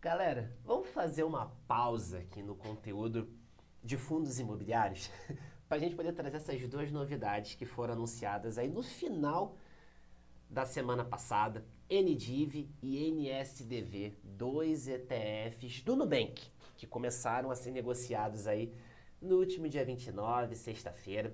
Galera, vamos fazer uma pausa aqui no conteúdo de fundos imobiliários para a gente poder trazer essas duas novidades que foram anunciadas aí no final da semana passada, NDIV e NSDV, dois ETFs do Nubank, que começaram a ser negociados aí no último dia 29, sexta-feira,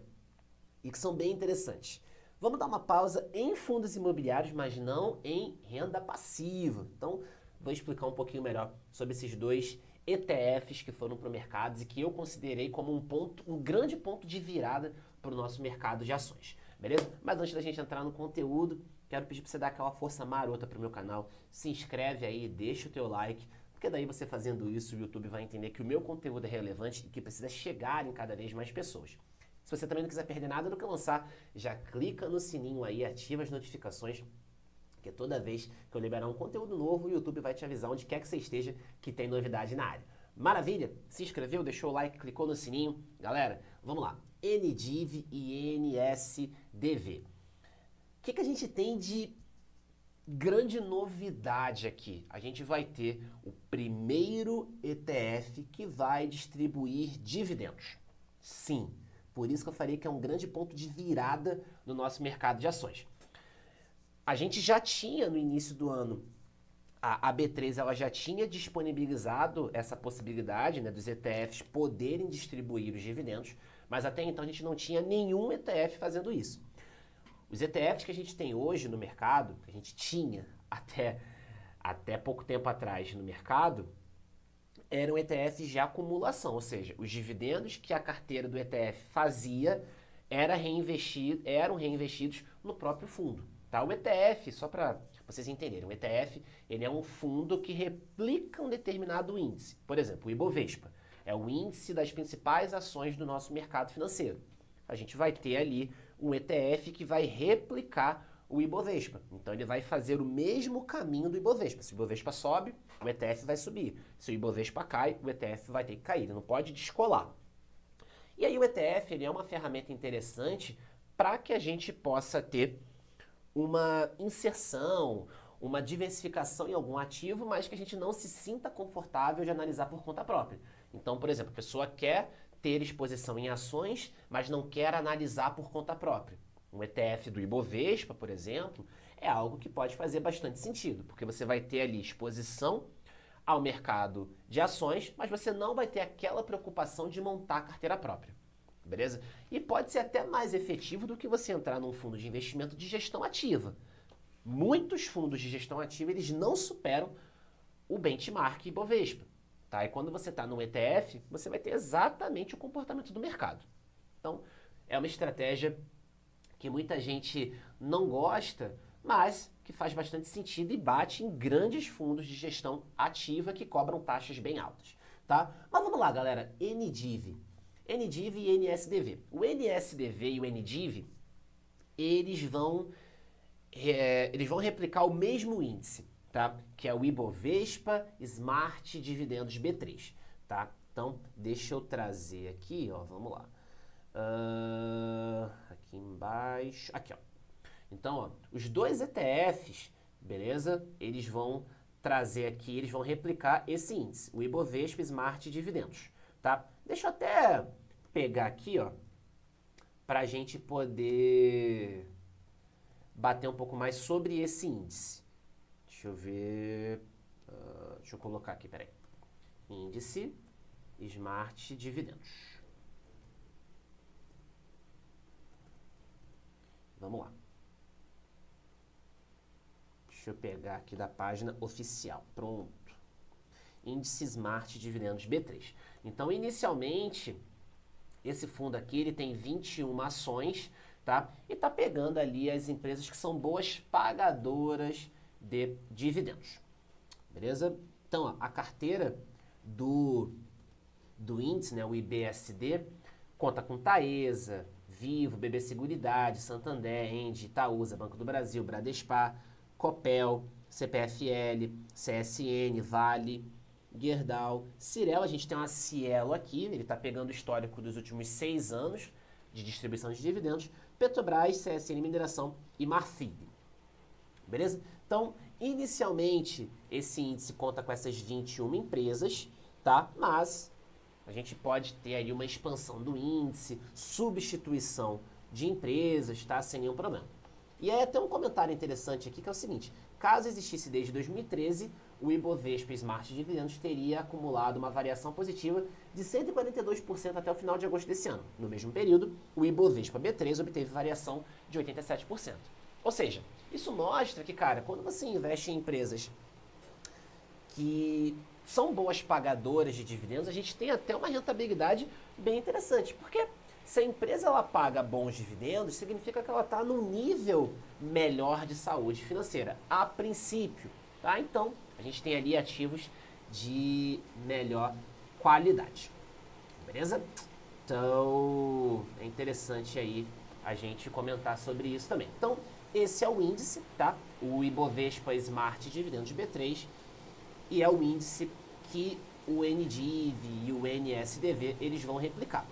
e que são bem interessantes. Vamos dar uma pausa em fundos imobiliários, mas não em renda passiva. Então, vou explicar um pouquinho melhor sobre esses dois ETFs que foram para o mercado e que eu considerei como um grande ponto de virada para o nosso mercado de ações, beleza? Mas antes da gente entrar no conteúdo, quero pedir para você dar aquela força marota para o meu canal, se inscreve aí, deixa o teu like, porque daí você fazendo isso, o YouTube vai entender que o meu conteúdo é relevante e que precisa chegar em cada vez mais pessoas. Se você também não quiser perder nada do que eu lançar, já clica no sininho aí, ativa as notificações, porque toda vez que eu liberar um conteúdo novo, o YouTube vai te avisar onde quer que você esteja que tem novidade na área. Maravilha? Se inscreveu, deixou o like, clicou no sininho? Galera, vamos lá. NDIV e NSDV. O que a gente tem de grande novidade aqui? A gente vai ter o primeiro ETF que vai distribuir dividendos. Sim, por isso que eu falei que é um grande ponto de virada no nosso mercado de ações. A gente já tinha no início do ano, a B3 ela já tinha disponibilizado essa possibilidade, né, dos ETFs poderem distribuir os dividendos, mas até então a gente não tinha nenhum ETF fazendo isso. Os ETFs que a gente tem hoje no mercado, que a gente tinha até pouco tempo atrás no mercado, eram ETFs de acumulação, ou seja, os dividendos que a carteira do ETF fazia eram reinvestidos no próprio fundo. Tá? O ETF, só para vocês entenderem, o ETF ele é um fundo que replica um determinado índice. Por exemplo, o Ibovespa é o índice das principais ações do nosso mercado financeiro. A gente vai ter ali um ETF que vai replicar o Ibovespa. Então ele vai fazer o mesmo caminho do Ibovespa. Se o Ibovespa sobe, o ETF vai subir. Se o Ibovespa cai, o ETF vai ter que cair. Ele não pode descolar. E aí o ETF ele é uma ferramenta interessante para que a gente possa ter uma inserção, uma diversificação em algum ativo, mas que a gente não se sinta confortável de analisar por conta própria. Então, por exemplo, a pessoa quer ter exposição em ações, mas não quer analisar por conta própria. Um ETF do Ibovespa, por exemplo, é algo que pode fazer bastante sentido, porque você vai ter ali exposição ao mercado de ações, mas você não vai ter aquela preocupação de montar a carteira própria. Beleza? E pode ser até mais efetivo do que você entrar num fundo de investimento de gestão ativa. Muitos fundos de gestão ativa, eles não superam o benchmark Ibovespa. Tá? E quando você está no ETF, você vai ter exatamente o comportamento do mercado. Então, é uma estratégia que muita gente não gosta, mas que faz bastante sentido e bate em grandes fundos de gestão ativa que cobram taxas bem altas. Tá? Mas vamos lá, galera. NDIV e NSDV. O NSDV e o NDIV, eles vão replicar o mesmo índice, tá? Que é o Ibovespa Smart Dividendos B3, tá? Então, deixa eu trazer aqui, ó, vamos lá. Aqui embaixo, aqui, ó. Então, ó, os dois ETFs, beleza? Eles vão trazer aqui, eles vão replicar esse índice, o Ibovespa Smart Dividendos, tá? Deixa eu até pegar aqui, ó, para a gente poder bater um pouco mais sobre esse índice. Deixa eu ver, deixa eu colocar aqui, peraí. Índice Smart Dividendos. Vamos lá. Deixa eu pegar aqui da página oficial. Pronto. Índice Smart Dividendos B3. Então, inicialmente, esse fundo aqui ele tem 21 ações, tá? E tá pegando ali as empresas que são boas pagadoras de dividendos. Beleza? Então, ó, a carteira do índice, né, o IBSD, conta com Taesa, Vivo, BB Seguridade, Santander, Engie, Itaúsa, Banco do Brasil, Bradespar, Copel, CPFL, CSN, Vale, Gerdau, Cirela. A gente tem uma Cielo aqui, ele está pegando o histórico dos últimos 6 anos de distribuição de dividendos, Petrobras, CSN Mineração e Marfrig. Beleza? Então, Inicialmente, esse índice conta com essas 21 empresas, tá? Mas a gente pode ter aí uma expansão do índice, substituição de empresas, tá? Sem nenhum problema. E aí até um comentário interessante aqui que é o seguinte: caso existisse desde 2013, o Ibovespa Smart Dividendos teria acumulado uma variação positiva de 142% até o final de agosto desse ano. No mesmo período, o Ibovespa B3 obteve variação de 87%. Ou seja, isso mostra que, cara, quando você investe em empresas que são boas pagadoras de dividendos, a gente tem até uma rentabilidade bem interessante. Porque se a empresa ela paga bons dividendos, significa que ela está num nível melhor de saúde financeira, a princípio. Tá? Então, a gente tem ali ativos de melhor qualidade. Beleza? Então, é interessante aí a gente comentar sobre isso também. Então, esse é o índice, tá? O Ibovespa Smart Dividendos B3, e é o índice que o NDIV e o NSDV eles vão replicar.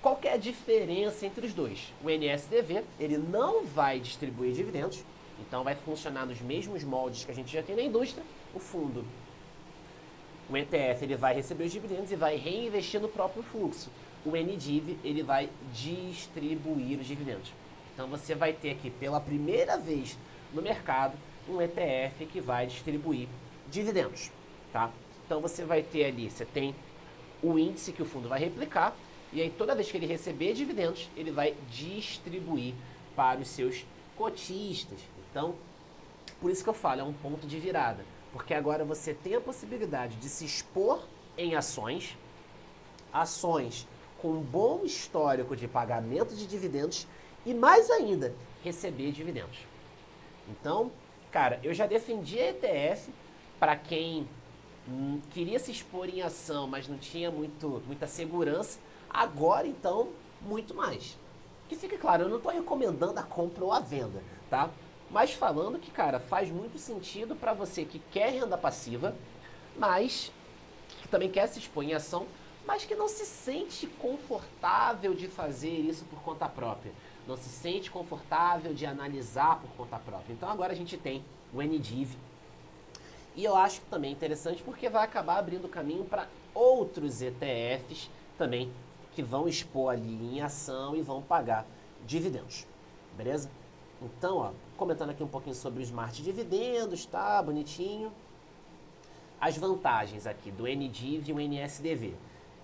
Qual que é a diferença entre os dois? O NSDV ele não vai distribuir dividendos, então vai funcionar nos mesmos moldes que a gente já tem na indústria. O fundo, o ETF, ele vai receber os dividendos e vai reinvestir no próprio fluxo. O NDIV ele vai distribuir os dividendos. Então você vai ter aqui pela primeira vez no mercado um ETF que vai distribuir dividendos, tá? Então você vai ter ali, você tem o índice que o fundo vai replicar, e aí toda vez que ele receber dividendos, ele vai distribuir para os seus cotistas. Então, por isso que eu falo, é um ponto de virada, porque agora você tem a possibilidade de se expor em ações com um bom histórico de pagamento de dividendos e mais ainda, receber dividendos. Então, cara, eu já defendi a ETF para quem queria se expor em ação, mas não tinha muita segurança. Agora, então, muito mais. Que fique claro, eu não estou recomendando a compra ou a venda, tá? Mas falando que, cara, faz muito sentido para você que quer renda passiva, mas que também quer se expor em ação, mas que não se sente confortável de fazer isso por conta própria. Não se sente confortável de analisar por conta própria. Então agora a gente tem o NDIV. E eu acho também interessante porque vai acabar abrindo caminho para outros ETFs também que vão expor ali em ação e vão pagar dividendos. Beleza? Então, ó, comentando aqui um pouquinho sobre o Smart Dividendos, tá? Bonitinho. As vantagens aqui do NDIV e o NSDV.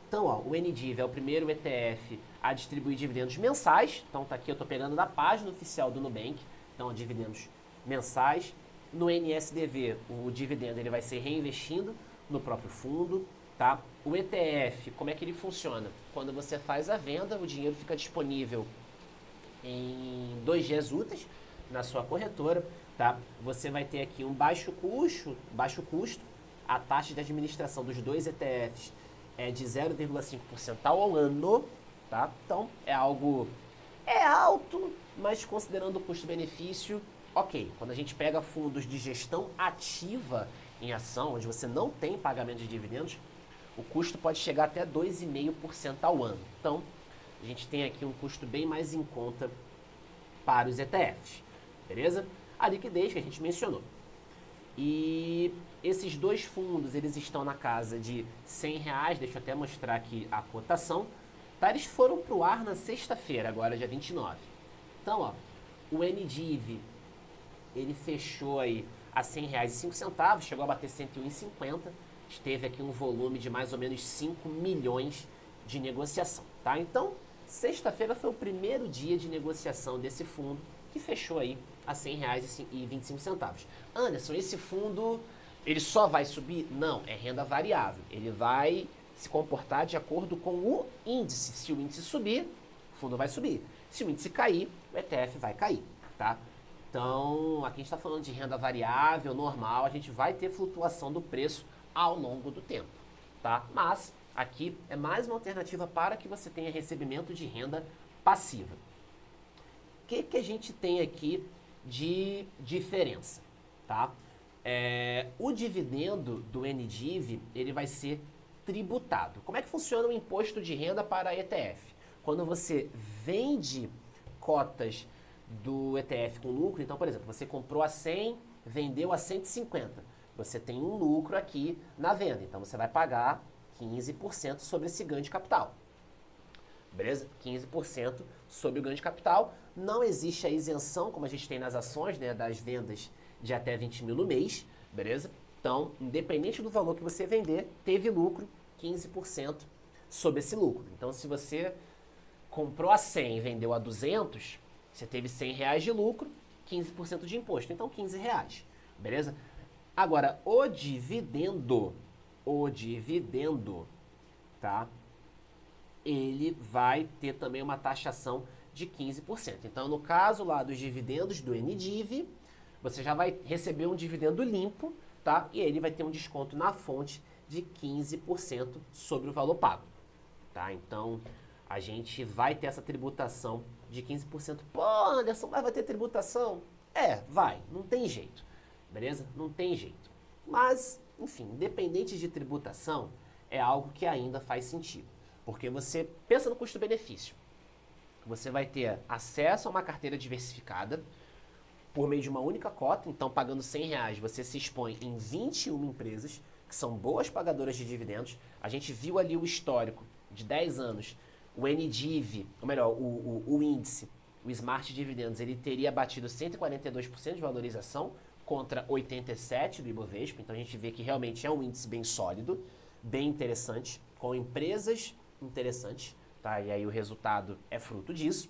Então, ó, o NDIV é o primeiro ETF a distribuir dividendos mensais. Então, tá aqui, eu tô pegando da página oficial do Nubank. Então, dividendos mensais. No NSDV, o dividendo ele vai ser reinvestindo no próprio fundo, tá? O ETF, como é que ele funciona? Quando você faz a venda, o dinheiro fica disponível em 2 dias úteis na sua corretora, tá? Você vai ter aqui um baixo custo. A taxa de administração dos dois ETFs é de 0,5% ao ano, tá? Então, é algo alto, mas considerando o custo-benefício, ok. Quando a gente pega fundos de gestão ativa em ação, onde você não tem pagamento de dividendos, o custo pode chegar até 2,5% ao ano. Então, a gente tem aqui um custo bem mais em conta para os ETFs, beleza? A liquidez que a gente mencionou. E esses dois fundos, eles estão na casa de R$100, deixa eu até mostrar aqui a cotação. Tá, eles foram para o ar na sexta-feira, agora dia 29. Então, ó, o NDIV, ele fechou aí a R$100,05, chegou a bater 101,50. Teve aqui um volume de mais ou menos 5 milhões de negociação, tá? Então, sexta-feira foi o primeiro dia de negociação desse fundo, que fechou aí a R$100,25. Anderson, esse fundo, ele só vai subir? Não, é renda variável. Ele vai se comportar de acordo com o índice. Se o índice subir, o fundo vai subir. Se o índice cair, o ETF vai cair, tá? Então, aqui a gente está falando de renda variável, normal, a gente vai ter flutuação do preço ao longo do tempo, tá? Mas aqui é mais uma alternativa para que você tenha recebimento de renda passiva. O que a gente tem aqui de diferença, tá? O dividendo do NDIV, ele vai ser tributado. Como é que funciona o imposto de renda para ETF? Quando você vende cotas do ETF com lucro, então, por exemplo, você comprou a 100, vendeu a 150. Você tem um lucro aqui na venda, então você vai pagar 15% sobre esse ganho de capital. Beleza? 15% sobre o ganho de capital. Não existe a isenção, como a gente tem nas ações, né, das vendas de até 20 mil no mês, beleza? Então, independente do valor que você vender, teve lucro, 15% sobre esse lucro. Então, se você comprou a 100 e vendeu a 200, você teve R$100 de lucro, 15% de imposto. Então, R$15, beleza? Agora, o dividendo, tá? Ele vai ter também uma taxação de 15%. Então, no caso lá dos dividendos do NDIV, você já vai receber um dividendo limpo, tá? E ele vai ter um desconto na fonte de 15% sobre o valor pago, tá? Então, a gente vai ter essa tributação de 15%. Pô, Anderson, mas vai ter tributação? Vai, não tem jeito, beleza? Não tem jeito. Mas, enfim, independente de tributação, é algo que ainda faz sentido. Porque você pensa no custo-benefício. Você vai ter acesso a uma carteira diversificada por meio de uma única cota. Então, pagando R$100, você se expõe em 21 empresas que são boas pagadoras de dividendos. A gente viu ali o histórico de 10 anos. O NDIV, ou melhor, o índice, o Smart Dividendos, ele teria batido 142% de valorização contra 87% do Ibovespa. Então, a gente vê que realmente é um índice bem sólido, bem interessante, com empresas interessantes, tá? E aí o resultado é fruto disso.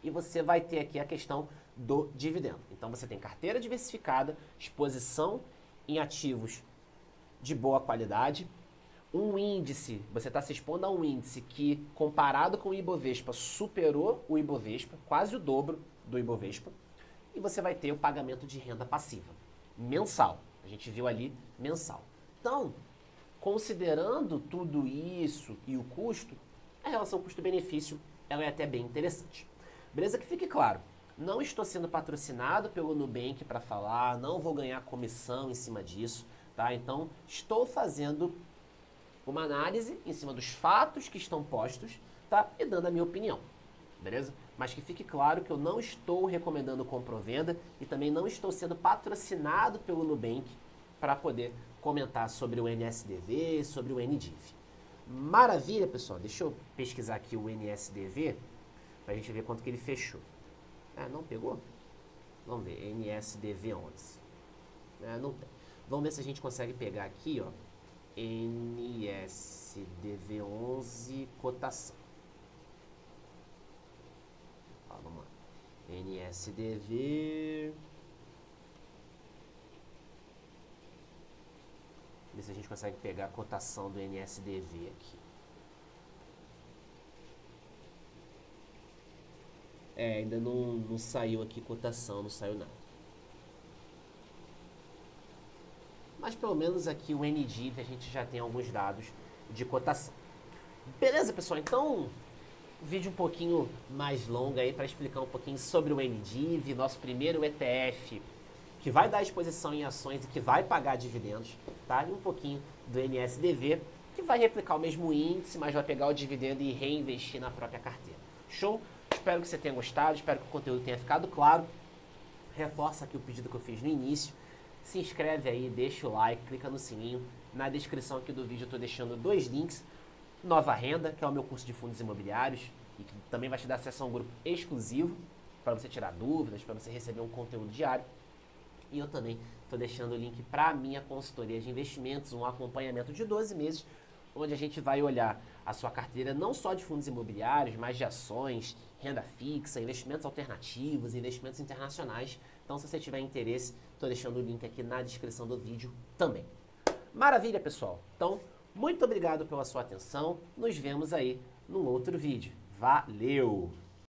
E você vai ter aqui a questão do dividendo. Então você tem carteira diversificada, exposição em ativos de boa qualidade, um índice, você está se expondo a um índice que, comparado com o Ibovespa, superou o Ibovespa, quase o dobro do Ibovespa, e você vai ter o pagamento de renda passiva, mensal. A gente viu ali, mensal. Então, considerando tudo isso e o custo, a relação custo-benefício ela é até bem interessante. Beleza? Que fique claro, não estou sendo patrocinado pelo Nubank para falar, não vou ganhar comissão em cima disso, tá? Então, estou fazendo uma análise em cima dos fatos que estão postos, tá? E dando a minha opinião, beleza? Mas que fique claro que eu não estou recomendando compra ou venda e também não estou sendo patrocinado pelo Nubank para poder comentar sobre o NSDV, sobre o NDIV. Maravilha, pessoal. Deixa eu pesquisar aqui o NSDV para a gente ver quanto que ele fechou. Não pegou? Vamos ver, NSDV 11. Não tem. Vamos ver se a gente consegue pegar aqui, ó, NSDV 11 cotação. Vamos lá. NSDV... Ver se a gente consegue pegar a cotação do NSDV aqui. Ainda não saiu aqui cotação, não saiu nada. Mas pelo menos aqui o NDIV a gente já tem alguns dados de cotação. Beleza, pessoal? Então, vídeo um pouquinho mais longo aí para explicar um pouquinho sobre o NDIV, nosso primeiro ETF que vai dar exposição em ações e que vai pagar dividendos, tá? E um pouquinho do NSDV, que vai replicar o mesmo índice, mas vai pegar o dividendo e reinvestir na própria carteira. Show? Espero que você tenha gostado, espero que o conteúdo tenha ficado claro. Reforça aqui o pedido que eu fiz no início. Se inscreve aí, deixa o like, clica no sininho. Na descrição aqui do vídeo eu estou deixando 2 links. Nova Renda, que é o meu curso de fundos imobiliários, e que também vai te dar acesso a um grupo exclusivo para você tirar dúvidas, para você receber um conteúdo diário. E eu também estou deixando o link para a minha consultoria de investimentos, um acompanhamento de 12 meses, onde a gente vai olhar a sua carteira não só de fundos imobiliários, mas de ações, renda fixa, investimentos alternativos, investimentos internacionais. Então, se você tiver interesse, estou deixando o link aqui na descrição do vídeo também. Maravilha, pessoal! Então, muito obrigado pela sua atenção. Nos vemos aí num outro vídeo. Valeu!